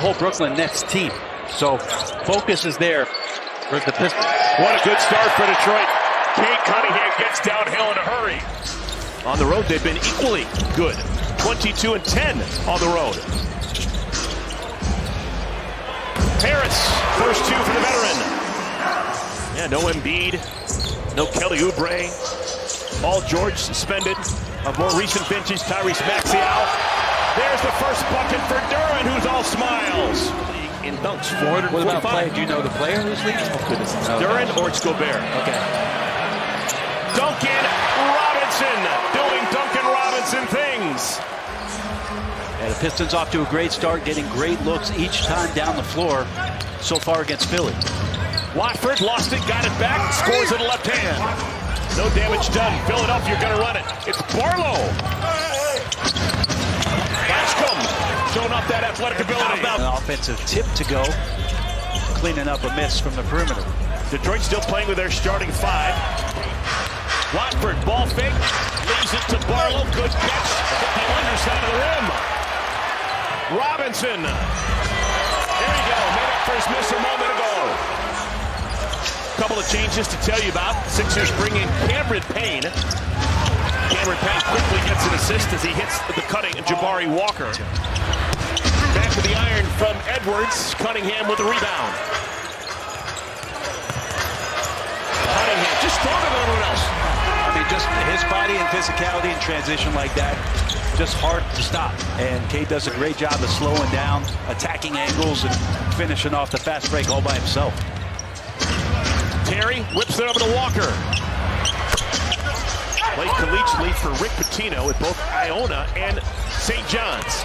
whole Brooklyn Nets team. So focus is there for the Pistons. What a good start for Detroit. Cade Cunningham gets downhill in a hurry. On the road, they've been equally good. 22-10 on the road. Harris, first two for the veteran. Yeah, no Embiid, no Kelly Oubre. Paul George suspended. Of more recent vintage, Tyrese Maxey out. There's the first bucket for Duren, who's all smiles. In dunks, 445. What about play? Do you know the player who's leading? Oh, goodness. No. Duren or it's Gobert. Okay. Duncan Robinson doing Duncan Robinson things. And the Pistons off to a great start, getting great looks each time down the floor so far against Philly. Watford lost it, got it back, scores with the left hand. No damage done. Philadelphia going to run it. It's Barlow. Bascom showing off that athletic ability. An offensive tip to go, cleaning up a miss from the perimeter. Detroit still playing with their starting five. Watford, ball fake, leaves it to Barlow. Good catch at the underside of the rim. Robinson. There you go. Made up for his miss a moment ago. Couple of changes to tell you about. Sixers bring in Cameron Payne. Cameron Payne quickly gets an assist as he hits the cutting Jabari Walker. Back to the iron from Edwards. Cunningham with the rebound. Cunningham just stronger than everyone else. I mean, just his body and physicality in transition like that, just hard to stop. And Cade does a great job of slowing down, attacking angles, and finishing off the fast break all by himself. Terry whips it over to Walker. Played collegiately for Rick Pitino at both Iona and St. John's.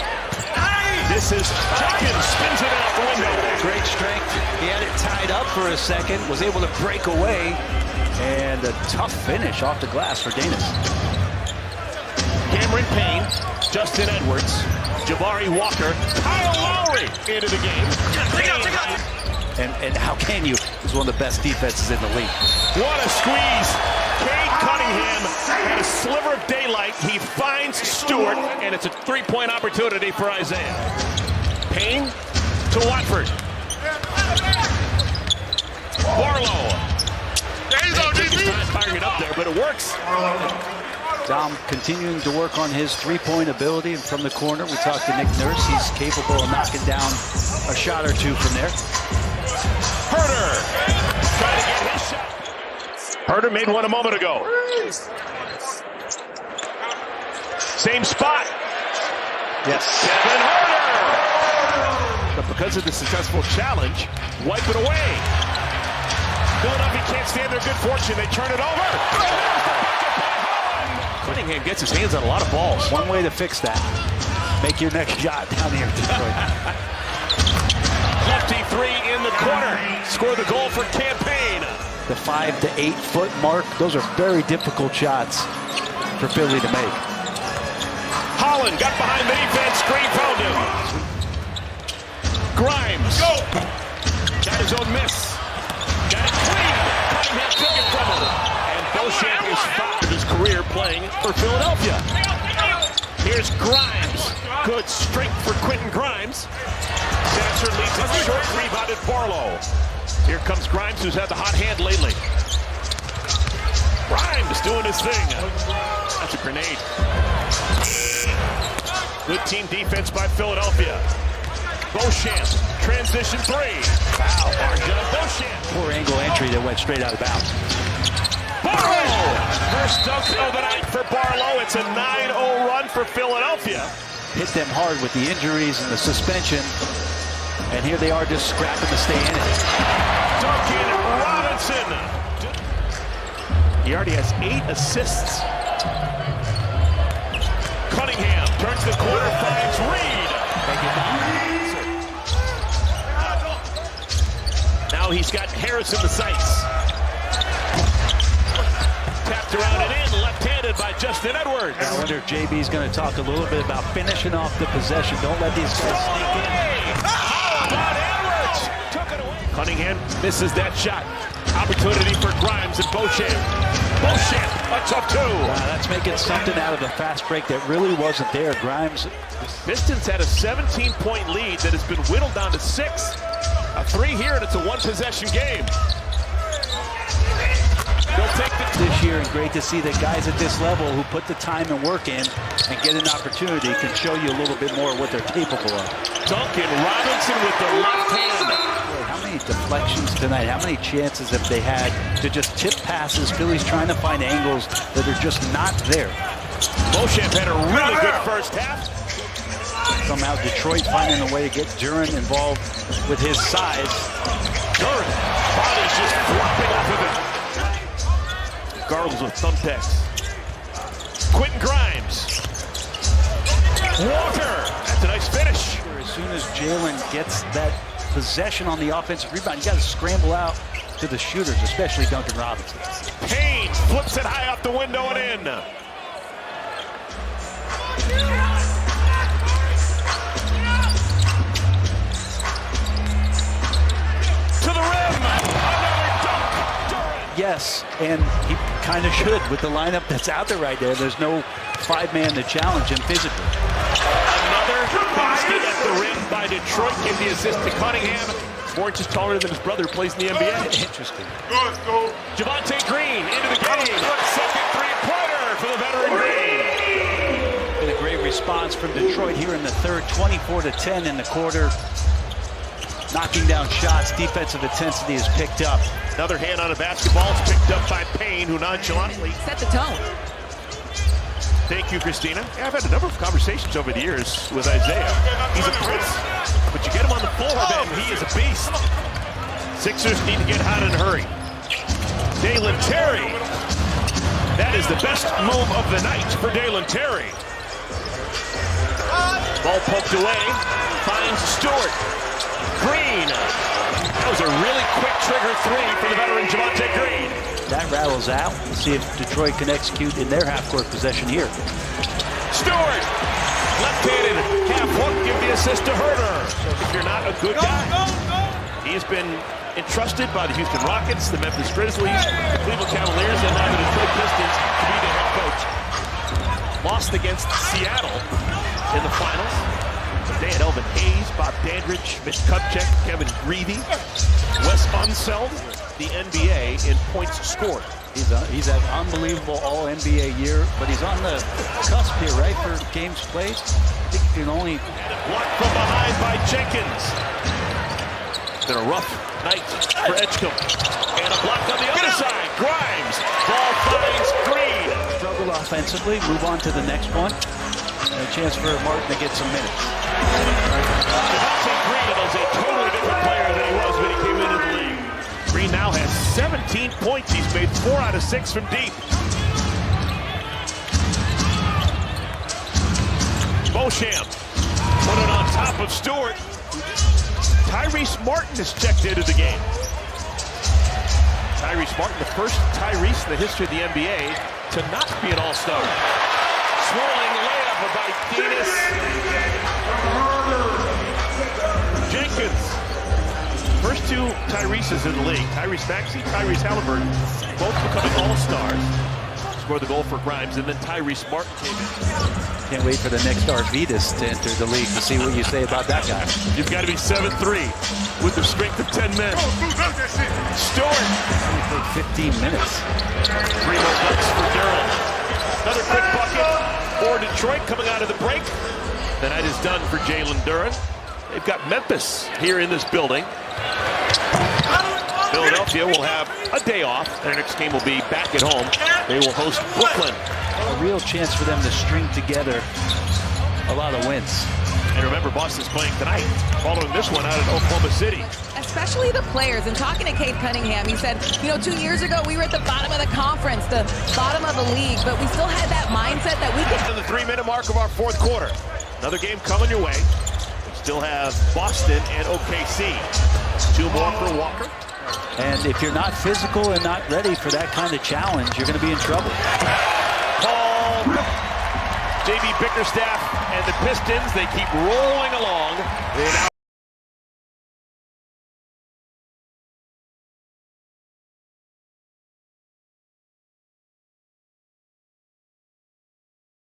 This is Jenkins, spins it out the window. Great strength. He had it tied up for a second, was able to break away, and a tough finish off the glass for Danis. Cameron Payne, Justin Edwards, Jabari Walker, Kyle Lowry into the game. And how can you? He's one of the best defenses in the league. What a squeeze. Cade Cunningham had a sliver of daylight. He finds Stewart, and it's a three-point opportunity for Isaiah. Payne to Watford. Barlow. Takes his time firing it up there, but it works. Dom continuing to work on his three-point ability, and from the corner, we talked to Nick Nurse. He's capable of knocking down a shot or two from there. Herter trying to get his shot. Herter made one a moment ago. Same spot. Yes. Kevin Herter. But because of the successful challenge, wipe it away. Philadelphia can't stand their good fortune. They turn it over. Cunningham gets his hands on a lot of balls. One way to fix that. Make your next shot down here, Detroit. Lefty three in the corner. Score the goal for Campaign. The 5 to 8 foot mark, those are very difficult shots for Philly to make. Holland got behind the defense. Screen found him. Grimes. Go. Got his own miss. Got it clean. Cunningham took it from him. And Beauchamp is fouled in his career playing for Philadelphia. Here's Grimes. Good strength for Quentin Grimes. Sasser leads it short, rebounded Barlow. Here comes Grimes, who's had the hot hand lately. Grimes doing his thing. That's a grenade. Good team defense by Philadelphia. Beauchamp, transition three. Foul, Arjun Beauchamp. Poor angle entry that went straight out of bounds. Barlow! First dunk of the night for Barlow. It's a 9-0 run for Philadelphia. Hit them hard with the injuries and the suspension. And here they are just scrapping to stay in it. Duncan Robinson. He already has 8 assists. Cunningham turns the corner, finds Reed. Now he's got Harris in the sights. Tapped around and in, left-handed by Justin Edwards. I wonder if JB's going to talk a little bit about finishing off the possession. Don't let these guys sneak in. But Edwards took it away. Cunningham misses that shot. Opportunity for Grimes and Beauchamp. Beauchamp A tough two. That's making something out of a fast break that really wasn't there. Grimes. Pistons had a 17-point lead that has been whittled down to 6. A 3 here, and it's a one-possession game. They'll take this year, and great to see that guys at this level who put the time and work in and get an opportunity can show you a little bit more of what they're capable of. Duncan Robinson with the left hand. How many deflections tonight? How many chances have they had to just tip passes? Philly's trying to find angles that are just not there. Beauchamp had a really good first half. Somehow Detroit finding a way to get Duren involved with his size. Duren, body's just flopping off of it. Gargles with thumbtacks. Quentin Grimes. Walker. That's a nice finish. As soon as Jalen gets that possession on the offensive rebound, you got to scramble out to the shooters, especially Duncan Robinson. Payne flips it high off the window and in. To the rim. Another dunk. Yes, and he kind of should with the lineup that's out there right there. There's no five-man to challenge him physically. Another basket at the rim by Detroit. Give the assist to Cunningham. 4 inches taller than his brother who plays in the NBA. Interesting. Javonte Green into the game. Second three-pointer for the veteran Green. Been a great response from Detroit here in the third. 24-10 in the quarter. Knocking down shots. Defensive intensity is picked up. Another hand on a basketball. It's picked up by Payne, who nonchalantly set the tone. Thank you, Christina. Yeah, I've had a number of conversations over the years with Isaiah. He's a prince, but you get him on the floor, and he is a beast. Sixers need to get hot in a hurry. Dalen Terry. That is the best move of the night for Dalen Terry. Ball poked away. Finds Stewart. Green. That was a really quick trigger 3 for the veteran Javonte Green. That rattles out. Let's see if Detroit can execute in their half-court possession here. Stewart, left-handed, half-hook, give the assist to Herter. So if you're not a good guy, he has been entrusted by the Houston Rockets, the Memphis Grizzlies, the Cleveland Cavaliers, and now the Detroit Pistons to be the head coach. Lost against Seattle in the finals. They had Elvin Hayes, Bob Dandridge, Mitch Kupchak, Kevin Greavy, Wes Unseld, the NBA in points scored. He's had unbelievable all-NBA year, but he's on the cusp here, right, for games played. I think you can only... Blocked from behind by Jenkins. It's been a rough night for Edgecombe. And a block on the other side. Grimes. Ball finds Green. Struggle offensively. Move on to the next one. And a chance for Martin to get some minutes. Javonte Green is a totally different player than he was when he came into the league. Green now has 17 points. He's made 4 out of 6 from deep. Beauchamp put it on top of Stewart. Tyrese Martin is checked into the game. Tyrese Martin, the first Tyrese in the history of the NBA to not be an all-star. Swirling layup by Dennis Jenkins. First 2 Tyreses in the league. Tyrese Maxey, Tyrese Halliburton, both becoming all-stars. Scored the goal for Grimes, and then Tyrese Martin came in. Can't wait for the next Arvidas to enter the league to see what you say about that guy. You've got to be 7'3" with the strength of 10 men. Stewart. He played 15 minutes. 3 more bucks for Durant. Another quick bucket for Detroit coming out of the break. The night is done for Jalen Duren. They've got Memphis here in this building. Philadelphia will have a day off. Their next game will be back at home. They will host Brooklyn. A real chance for them to string together a lot of wins. And remember, Boston's playing tonight, following this one out in Oklahoma City. Especially the players. And talking to Cade Cunningham, he said, 2 years ago, we were at the bottom of the conference, the bottom of the league, but we still had that mindset that we could... To the 3-minute mark of our 4th quarter. Another game coming your way. We still have Boston and OKC. 2 more for Walker. And if you're not physical and not ready for that kind of challenge, you're going to be in trouble. Paul, J.B. Bickerstaff, and the Pistons, they keep rolling along.